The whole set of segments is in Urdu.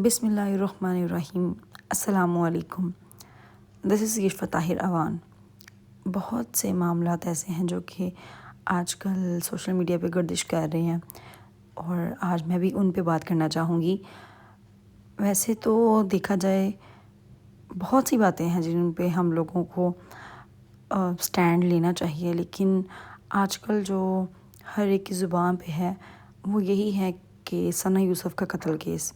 بسم اللہ الرحمن الرحیم. السلام علیکم. دس از یشفا طاہر اوان. بہت سے معاملات ایسے ہیں جو کہ آج کل سوشل میڈیا پہ گردش کر رہے ہیں اور آج میں بھی ان پہ بات کرنا چاہوں گی. ویسے تو دیکھا جائے بہت سی باتیں ہیں جن پہ ہم لوگوں کو سٹینڈ لینا چاہیے، لیکن آج کل جو ہر ایک کی زبان پہ ہے وہ یہی ہے کہ ثنا یوسف کا قتل کیس.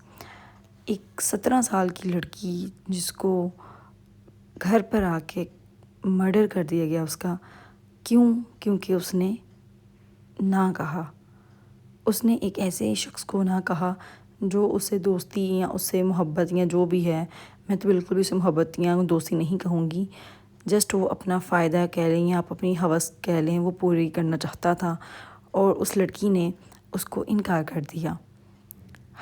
ایک 17 سال کی لڑکی جس کو گھر پر آ کے مرڈر کر دیا گیا اس کا، کیونکہ اس نے نہ کہا. اس نے ایک ایسے شخص کو نہ کہا جو اس سے دوستی یا اس سے محبت یا جو بھی ہے، میں تو بالکل بھی اسے محبت یا دوستی نہیں کہوں گی، جسٹ وہ اپنا فائدہ کہہ لیں یا آپ اپنی ہوس کہہ لیں، وہ پوری کرنا چاہتا تھا اور اس لڑکی نے اس کو انکار کر دیا.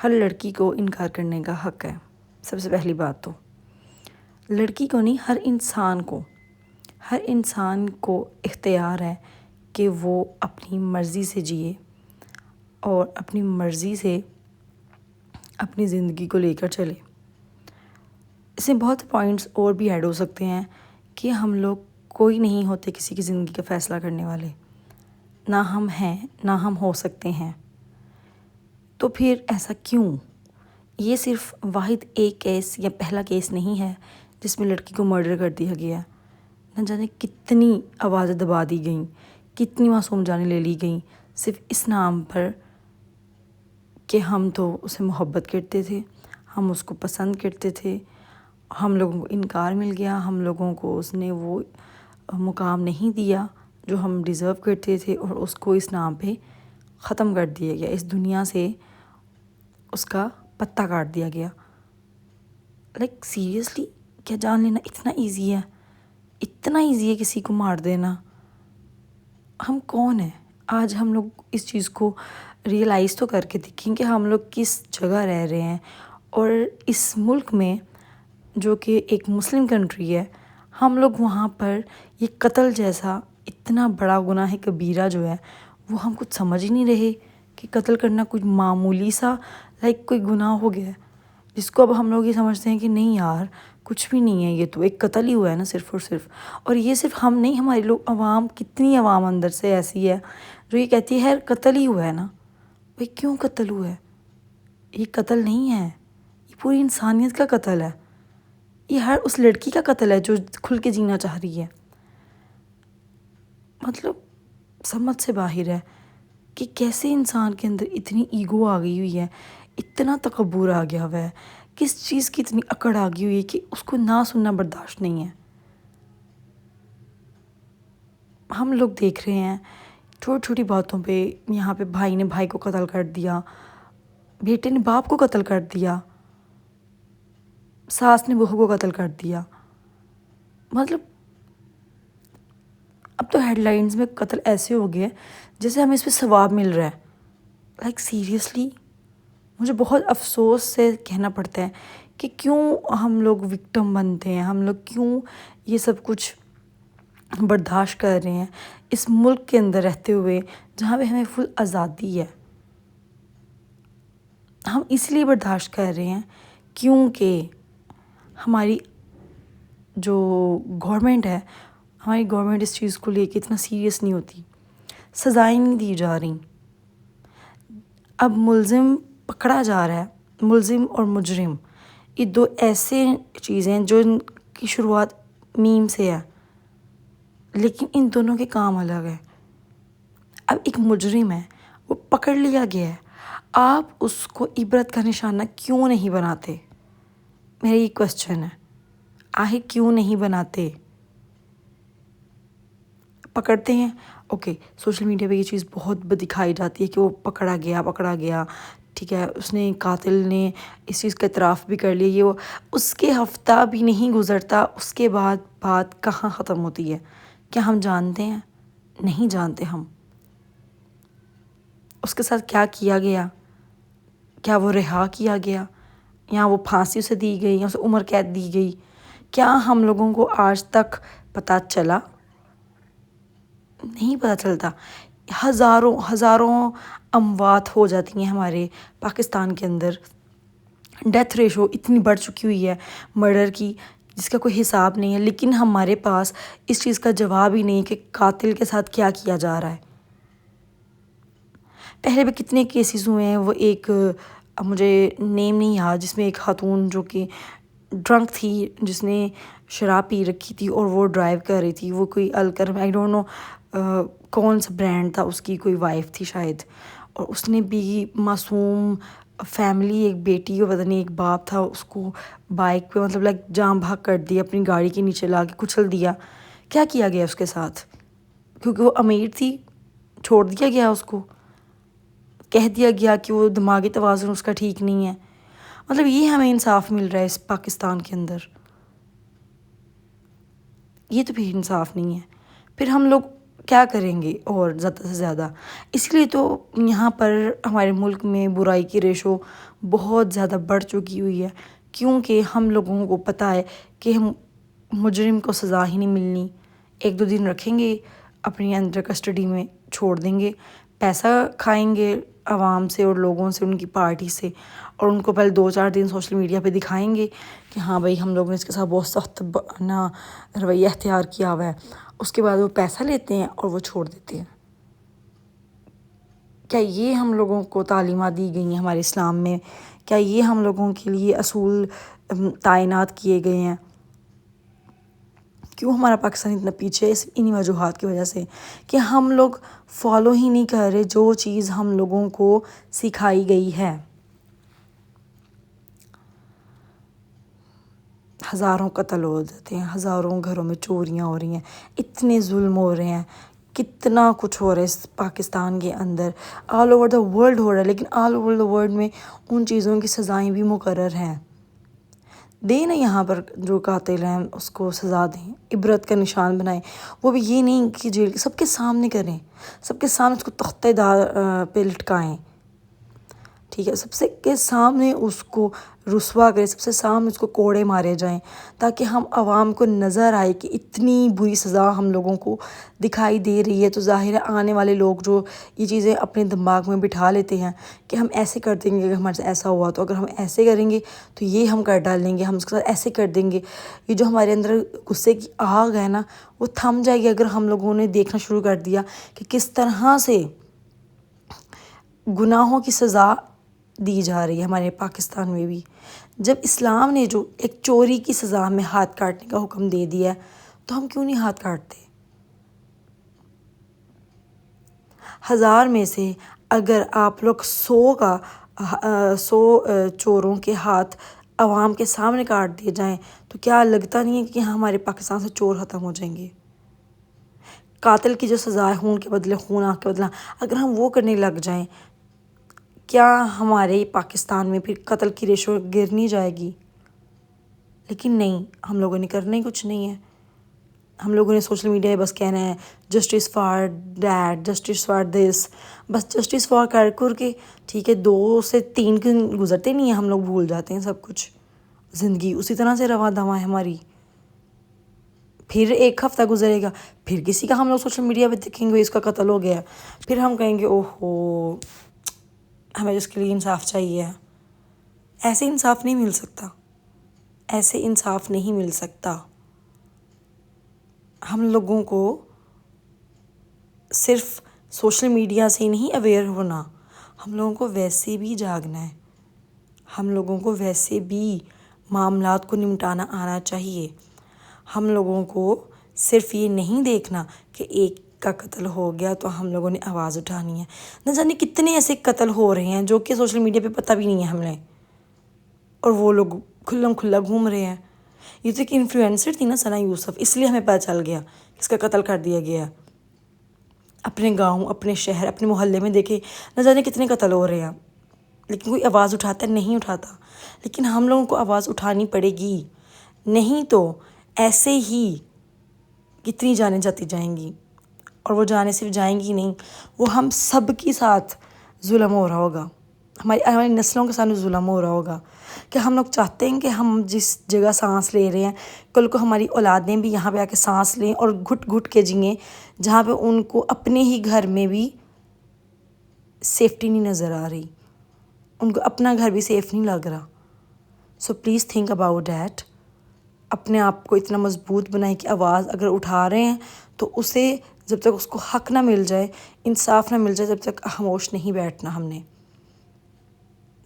ہر لڑکی کو انکار کرنے کا حق ہے. سب سے پہلی بات تو لڑکی کو نہیں، ہر انسان کو اختیار ہے کہ وہ اپنی مرضی سے جیے اور اپنی مرضی سے اپنی زندگی کو لے کر چلے. اس میں بہت پوائنٹس اور بھی ایڈ ہو سکتے ہیں کہ ہم لوگ کوئی نہیں ہوتے کسی کی زندگی کا فیصلہ کرنے والے، نہ ہم ہیں نہ ہم ہو سکتے ہیں. تو پھر ایسا کیوں؟ یہ صرف واحد ایک کیس یا پہلا کیس نہیں ہے جس میں لڑکی کو مرڈر کر دیا گیا. نہ جانے کتنی آوازیں دبا دی گئیں، کتنی معصوم جانیں لے لی گئیں صرف اس نام پر کہ ہم تو اسے محبت کرتے تھے، ہم اس کو پسند کرتے تھے، ہم لوگوں کو انکار مل گیا، ہم لوگوں کو اس نے وہ مقام نہیں دیا جو ہم ڈیزرو کرتے تھے اور اس کو اس نام پہ ختم کر دیا گیا، اس دنیا سے اس کا پتہ کاٹ دیا گیا. لائک سیریسلی کیا جان لینا اتنا ایزی ہے؟ اتنا ایزی ہے کسی کو مار دینا؟ ہم کون ہیں؟ آج ہم لوگ اس چیز کو ریئلائز تو کر کے دیکھیں کہ ہم لوگ کس جگہ رہ رہے ہیں، اور اس ملک میں جو کہ ایک مسلم کنٹری ہے، ہم لوگ وہاں پر یہ قتل جیسا اتنا بڑا گناہ کبیرہ جو ہے وہ ہم کچھ سمجھ ہی نہیں رہے کہ قتل کرنا کچھ معمولی سا کوئی گناہ ہو گیا ہے، جس کو اب ہم لوگ یہ سمجھتے ہیں کہ نہیں یار کچھ بھی نہیں ہے، یہ تو ایک قتل ہی ہوا ہے نا صرف اور صرف. اور یہ صرف ہم نہیں، ہمارے لوگ عوام، کتنی عوام اندر سے ایسی ہے جو یہ کہتی ہے قتل ہی ہوا ہے نا. بھئی کیوں قتل ہوا ہے؟ یہ قتل نہیں ہے، یہ پوری انسانیت کا قتل ہے. یہ ہر اس لڑکی کا قتل ہے جو کھل کے جینا چاہ رہی ہے. مطلب سمجھ سے باہر ہے کہ کیسے انسان کے اندر اتنی ایگو آ گئی ہوئی ہے، اتنا تکبر آ گیا ہوا ہے، کس چیز کی اتنی اکڑ آ گئی ہوئی ہے کہ اس کو نہ سننا برداشت نہیں ہے. ہم لوگ دیکھ رہے ہیں چھوٹی چھوٹی باتوں پہ، یہاں پہ بھائی نے بھائی کو قتل کر دیا، بیٹے نے باپ کو قتل کر دیا، ساس نے بہو کو قتل کر دیا. مطلب اب تو ہیڈ لائنز میں قتل ایسے ہو گئے جیسے ہمیں اس پہ ثواب مل رہا ہے. لائک سیریسلی مجھے بہت افسوس سے کہنا پڑتا ہے کہ کیوں ہم لوگ وکٹم بنتے ہیں، ہم لوگ کیوں یہ سب کچھ برداشت کر رہے ہیں اس ملک کے اندر رہتے ہوئے جہاں پہ ہمیں فل آزادی ہے. ہم اس لیے برداشت کر رہے ہیں کیونکہ ہماری جو گورنمنٹ ہے، ہماری گورنمنٹ اس چیز کو لے کے اتنا سیریس نہیں ہوتی، سزائیں نہیں دی جا رہی. اب ملزم پکڑا جا رہا ہے، ملزم اور مجرم یہ دو ایسے چیزیں جو ان کی شروعات میم سے ہے، لیکن ان دونوں کے کام الگ ہیں. اب ایک مجرم ہے، وہ پکڑ لیا گیا ہے، آپ اس کو عبرت کا نشانہ کیوں نہیں بناتے؟ میرا یہ کوسچن ہے، آخر کیوں نہیں بناتے؟ پکڑتے ہیں، اوکے سوشل میڈیا پہ یہ چیز بہت دکھائی جاتی ہے کہ وہ پکڑا گیا، ٹھیک ہے، اس نے قاتل نے اس چیز کا اعتراف بھی کر لیا، یہ وہ، اس کے ہفتہ بھی نہیں گزرتا اس کے بعد بات کہاں ختم ہوتی ہے؟ کیا ہم جانتے ہیں؟ نہیں جانتے ہم. اس کے ساتھ کیا کیا گیا؟ کیا وہ رہا کیا گیا یا وہ پھانسی اسے دی گئی یا اسے عمر قید دی گئی؟ کیا ہم لوگوں کو آج تک پتہ چلا؟ نہیں پتہ چلتا. ہزاروں اموات ہو جاتی ہیں ہمارے پاکستان کے اندر ڈیتھ ریشو اتنی بڑھ چکی ہوئی ہے مرڈر کی جس کا کوئی حساب نہیں ہے، لیکن ہمارے پاس اس چیز کا جواب ہی نہیں کہ قاتل کے ساتھ کیا کیا جا رہا ہے۔ پہلے بھی کتنے کیسز ہوئے ہیں، وہ ایک مجھے نیم نہیں یاد، جس میں ایک خاتون جو کہ ڈرنک تھی، جس نے شراب پی رکھی تھی اور وہ ڈرائیو کر رہی تھی، وہ کوئی الکرم آئی ڈونٹ نو کون سا برانڈ تھا، اس کی کوئی وائف تھی شاید، اور اس نے بھی معصوم فیملی، ایک بیٹی اور پتہ نہیں ایک باپ تھا، اس کو بائک پہ مطلب لائک جام بھاگ کر دیا، اپنی گاڑی کے نیچے لا کے کچل دیا۔ کیا کیا گیا اس کے ساتھ؟ کیونکہ وہ امیر تھی، چھوڑ دیا گیا اس کو، کہہ دیا گیا کہ وہ دماغی توازن اس کا ٹھیک نہیں ہے۔ مطلب یہ ہمیں انصاف مل رہا ہے اس پاکستان کے اندر، یہ تو بھی انصاف نہیں ہے۔ پھر ہم لوگ کیا کریں گے اور زیادہ سے زیادہ؟ اس لیے تو یہاں پر ہمارے ملک میں برائی کی ریشو بہت زیادہ بڑھ چکی ہوئی ہے، کیونکہ ہم لوگوں کو پتہ ہے کہ ہم مجرم کو سزا ہی نہیں ملنی، 1-2 دن رکھیں گے اپنی انڈر کسٹڈی میں، چھوڑ دیں گے، پیسہ کھائیں گے عوام سے اور لوگوں سے، ان کی پارٹی سے، اور ان کو پہلے 2-4 دن سوشل میڈیا پہ دکھائیں گے کہ ہاں بھائی ہم لوگوں نے اس کے ساتھ بہت سخت رویہ اختیار کیا ہوا ہے، اس کے بعد وہ پیسہ لیتے ہیں اور وہ چھوڑ دیتے ہیں۔ کیا یہ ہم لوگوں کو تعلیمات دی گئی ہیں ہمارے اسلام میں؟ کیا یہ ہم لوگوں کے لیے اصول تعینات کیے گئے ہیں؟ کیوں ہمارا پاکستان اتنا پیچھے ہے؟ انہی وجوہات کی وجہ سے کہ ہم لوگ فالو ہی نہیں کر رہے جو چیز ہم لوگوں کو سکھائی گئی ہے۔ ہزاروں قتل ہو جاتے ہیں، ہزاروں گھروں میں چوریاں ہو رہی ہیں، اتنے ظلم ہو رہے ہیں، کتنا کچھ ہو رہا ہے اس پاکستان کے اندر، آل اوور دا ورلڈ ہو رہا ہے، لیکن آل اوور دا ورلڈ میں ان چیزوں کی سزائیں بھی مقرر ہیں۔ دیں نا یہاں پر جو قاتل ہیں اس کو سزا دیں، عبرت کا نشان بنائیں، وہ بھی یہ نہیں کہ جیل سب کے سامنے کریں، سب کے سامنے اس کو تختے پہ لٹکائیں، ٹھیک ہے، سب سے کے سامنے اس کو رسوا کریں، سب سے سامنے اس کو کوڑے مارے جائیں، تاکہ ہم عوام کو نظر آئے کہ اتنی بری سزا ہم لوگوں کو دکھائی دے رہی ہے۔ تو ظاہر ہے آنے والے لوگ جو یہ چیزیں اپنے دماغ میں بٹھا لیتے ہیں کہ ہم ایسے کر دیں گے، اگر ہمارے سے ایسا ہوا تو، اگر ہم ایسے کریں گے تو یہ ہم کر ڈالیں گے، ہم اس کے ساتھ ایسے کر دیں گے، یہ جو ہمارے اندر غصے کی آگ ہے نا وہ تھم جائے گی اگر ہم لوگوں نے دیکھنا شروع کر دیا کہ کس طرح سے گناہوں کی سزا دی جا رہی ہے ہمارے پاکستان میں بھی۔ جب اسلام نے جو ایک چوری کی سزا میں ہاتھ کاٹنے کا حکم دے دیا ہے تو ہم کیوں نہیں ہاتھ کاٹتے؟ 1000 میں سے اگر آپ لوگ 100 چوروں کے ہاتھ عوام کے سامنے کاٹ دیے جائیں تو کیا لگتا نہیں ہے کہ ہمارے پاکستان سے چور ختم ہو جائیں گے؟ قاتل کی جو سزا ہے خون کے بدلے خون، آنکھ کے بدلہ، اگر ہم وہ کرنے لگ جائیں کیا ہمارے پاکستان میں پھر قتل کی ریشو گر نہیں جائے گی؟ لیکن نہیں، ہم لوگوں نے کرنا ہی کچھ نہیں ہے۔ ہم لوگوں نے سوشل میڈیا پہ بس کہنا ہے justice for that, justice for this, بس جسٹس فار کر کے ٹھیک ہے 2 سے 3 دن گزرتے نہیں ہیں، ہم لوگ بھول جاتے ہیں سب کچھ، زندگی اسی طرح سے رواں دواں ہے ہماری۔ پھر 1 ہفتہ گزرے گا، پھر کسی کا ہم لوگ سوشل میڈیا پہ دیکھیں گے اس کا قتل ہو گیا، پھر ہم کہیں گے اوہو ہمیں اس کے لیے انصاف چاہیے۔ ایسے انصاف نہیں مل سکتا، ایسے انصاف نہیں مل سکتا۔ ہم لوگوں کو صرف سوشل میڈیا سے نہیں اویئر ہونا، ہم لوگوں کو ویسے بھی جاگنا ہے، ہم لوگوں کو ویسے بھی معاملات کو نمٹانا آنا چاہیے۔ ہم لوگوں کو صرف یہ نہیں دیکھنا کہ ایک کا قتل ہو گیا تو ہم لوگوں نے آواز اٹھانی ہے، نہ جانے کتنے ایسے قتل ہو رہے ہیں جو کہ سوشل میڈیا پہ پتہ بھی نہیں ہے ہمیں، اور وہ لوگ کھلم کھلا گھوم رہے ہیں۔ یہ تو ایک انفلوئنسر تھی نا ثنا یوسف، اس لیے ہمیں پتہ چل گیا کہ اس کا قتل کر دیا گیا۔ اپنے گاؤں، اپنے شہر، اپنے محلے میں دیکھے نہ جانے کتنے قتل ہو رہے ہیں، لیکن کوئی آواز اٹھاتا نہیں اٹھاتا، لیکن ہم لوگوں کو آواز اٹھانی پڑے گی، نہیں تو ایسے ہی کتنی جانیں جاتی جائیں گی، اور وہ جانیں صرف جائیں گی نہیں، وہ ہم سب کے ساتھ ظلم ہو رہا ہوگا، ہماری نسلوں کے سامنے ظلم ہو رہا ہوگا۔ کہ ہم لوگ چاہتے ہیں کہ ہم جس جگہ سانس لے رہے ہیں کل کو ہماری اولادیں بھی یہاں پہ آ کے سانس لیں اور گھٹ گھٹ کے جئیں، جہاں پہ ان کو اپنے ہی گھر میں بھی سیفٹی نہیں نظر آ رہی، ان کو اپنا گھر بھی سیف نہیں لگ رہا۔ So please think about that. اپنے آپ کو اتنا مضبوط بنائیں کہ آواز اگر اٹھا رہے ہیں تو اسے جب تک اس کو حق نہ مل جائے، انصاف نہ مل جائے، جب تک خاموش نہیں بیٹھنا ہم نے.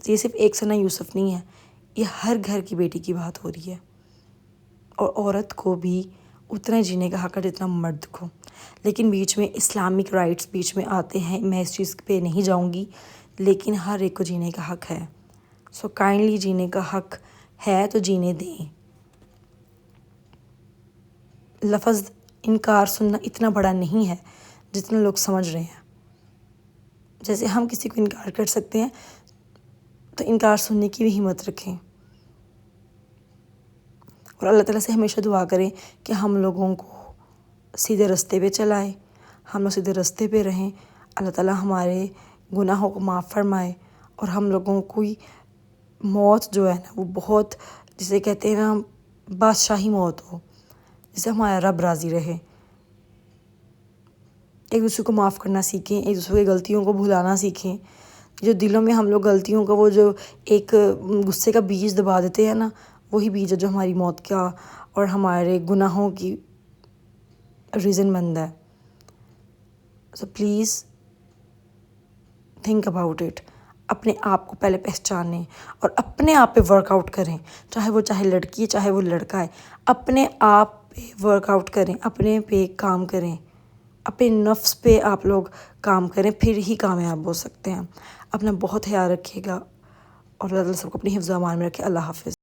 یہ صرف ایک ثنا یوسف نہیں ہے، یہ ہر گھر کی بیٹی کی بات ہو رہی ہے. اور عورت کو بھی اتنا جینے کا حق ہے جتنا مرد کو. لیکن بیچ میں اسلامک رائٹس بیچ میں آتے ہیں، میں اس چیز پہ نہیں جاؤں گی، لیکن ہر ایک کو جینے کا حق ہے. سو کائنڈلی جینے کا حق ہے تو جینے دیں. لفظ انکار سننا اتنا بڑا نہیں ہے جتنا لوگ سمجھ رہے ہیں. جیسے ہم کسی کو انکار کر سکتے ہیں تو انکار سننے کی بھی ہمت رکھیں. اور اللہ تعالیٰ سے ہمیشہ دعا کریں کہ ہم لوگوں کو سیدھے رستے پہ چلائے، ہم لوگ سیدھے رستے پہ رہیں. اللہ تعالیٰ ہمارے گناہوں کو معاف فرمائے اور ہم لوگوں کی موت جو ہے نا وہ بہت، جسے کہتے ہیں نا بادشاہی موت ہو، جس سے ہمارا رب راضی رہے. ایک دوسرے کو معاف کرنا سیکھیں، ایک دوسرے کی غلطیوں کو بھلانا سیکھیں. جو دلوں میں ہم لوگ غلطیوں کا وہ جو ایک غصے کا بیج دبا دیتے ہیں نا، وہی بیج ہے جو ہماری موت کا اور ہمارے گناہوں کی ریزن بنتا ہے. So please think about it. اپنے آپ کو پہلے پہچانیں اور اپنے آپ پہ ورک آؤٹ کریں. چاہے لڑکی ہے، چاہے وہ لڑکا ہے، اپنے آپ پہ ورک آؤٹ کریں، اپنے پہ کام کریں، اپنے نفس پہ آپ لوگ کام کریں، پھر ہی کامیاب ہو سکتے ہیں. اپنا بہت خیال رکھیے گا اور اللہ تعالیٰ سب کو اپنی حفظ و امان میں رکھے. اللہ حافظ.